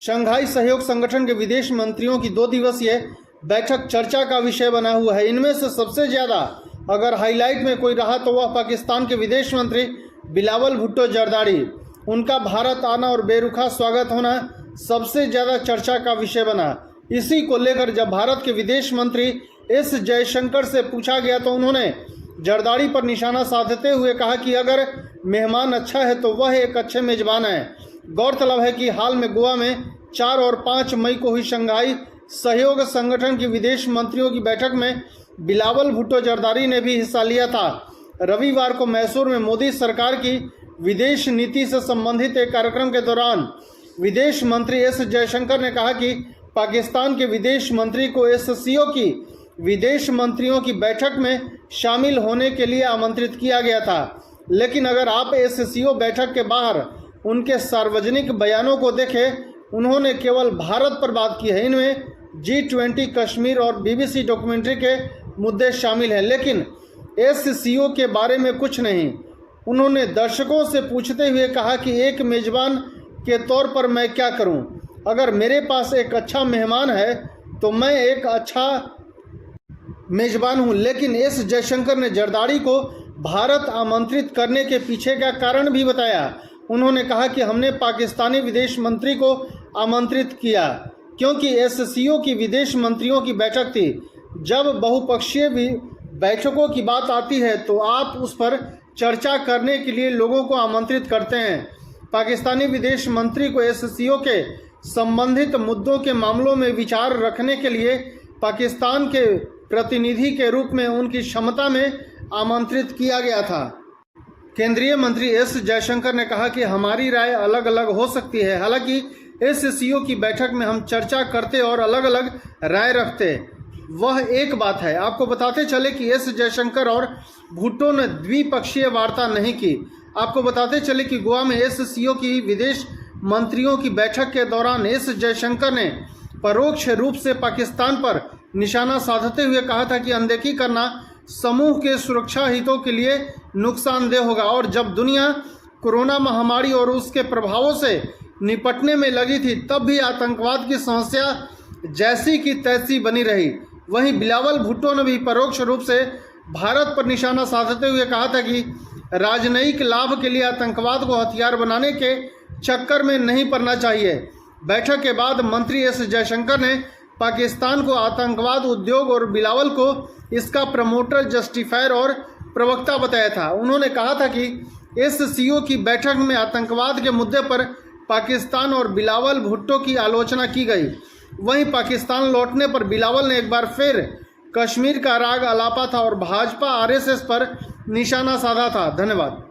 Shanghai सहयोग संगठन के विदेश मंत्रियों की 2 दिवसीय बैठक चर्चा का विषय बना हुआ है। इनमें से सबसे ज़्यादा अगर हाईलाइट में कोई रहा तो वह पाकिस्तान के विदेश मंत्री बिलावल भुट्टो जरदारी। उनका भारत आना और बेरुखा स्वागत होना सबसे ज़्यादा चर्चा का विषय बना। इसी को लेकर जब भारत के विदेश मंत्री एस जयशंकर से पूछा गया तो उन्होंने जरदारी पर निशाना साधते हुए कहा कि अगर मेहमान अच्छा है तो वह एक अच्छे मेजबान है। गौरतलब है कि हाल में गोवा में 4 और 5 मई को हुई शंघाई सहयोग संगठन की विदेश मंत्रियों की बैठक में बिलावल भुट्टो जरदारी ने भी हिस्सा लिया था। रविवार को मैसूर में मोदी सरकार की विदेश नीति से संबंधित एक कार्यक्रम के दौरान विदेश मंत्री एस जयशंकर ने कहा कि पाकिस्तान के विदेश मंत्री को एससीओ की विदेश मंत्रियों की बैठक में शामिल होने के लिए आमंत्रित किया गया था। लेकिन अगर आप एससीओ बैठक के बाहर उनके सार्वजनिक बयानों को देखें, उन्होंने केवल भारत पर बात की है। इनमें G20 कश्मीर और BBC डॉक्यूमेंट्री के मुद्दे शामिल हैं, लेकिन एससीओ के बारे में कुछ नहीं। उन्होंने दर्शकों से पूछते हुए कहा कि एक मेजबान के तौर पर मैं क्या करूं? अगर मेरे पास एक अच्छा मेहमान है तो मैं एक अच्छा मेजबान हूं। लेकिन एस जयशंकर ने जरदारी को भारत आमंत्रित करने के पीछे का कारण भी बताया। उन्होंने कहा कि हमने पाकिस्तानी विदेश मंत्री को आमंत्रित किया क्योंकि एससीओ की विदेश मंत्रियों की बैठक थी। जब बहुपक्षीय बैठकों की बात आती है तो आप उस पर चर्चा करने के लिए लोगों को आमंत्रित करते हैं। पाकिस्तानी विदेश मंत्री को एससीओ के संबंधित मुद्दों के मामलों में विचार रखने के लिए पाकिस्तान के प्रतिनिधि के रूप में उनकी क्षमता में आमंत्रित किया गया था। केंद्रीय मंत्री एस जयशंकर ने कहा कि हमारी राय अलग अलग हो सकती है। हालांकि एससीओ की बैठक में हम चर्चा करते और अलग अलग राय रखते, वह एक बात है। आपको बताते चले कि एस जयशंकर और भुट्टो ने द्विपक्षीय वार्ता नहीं की। आपको बताते चले कि गोवा में एससीओ की विदेश मंत्रियों की बैठक के दौरान एस जयशंकर ने परोक्ष रूप से पाकिस्तान पर निशाना साधते हुए कहा था कि अनदेखी करना समूह के सुरक्षा हितों के लिए नुकसानदेह होगा। और जब दुनिया कोरोना महामारी और उसके प्रभावों से निपटने में लगी थी तब भी आतंकवाद की समस्या जैसी की तैसी बनी रही। वहीं बिलावल भुट्टो ने भी परोक्ष रूप से भारत पर निशाना साधते हुए कहा था कि राजनयिक लाभ के लिए आतंकवाद को हथियार बनाने के चक्कर में नहीं पड़ना चाहिए। बैठक के बाद मंत्री एस जयशंकर ने पाकिस्तान को आतंकवाद उद्योग और बिलावल को इसका प्रमोटर, जस्टिफायर और प्रवक्ता बताया था। उन्होंने कहा था कि एससीओ की बैठक में आतंकवाद के मुद्दे पर पाकिस्तान और बिलावल भुट्टो की आलोचना की गई। वहीं पाकिस्तान लौटने पर बिलावल ने एक बार फिर कश्मीर का राग अलापा था और भाजपा आरएसएस पर निशाना साधा था। धन्यवाद।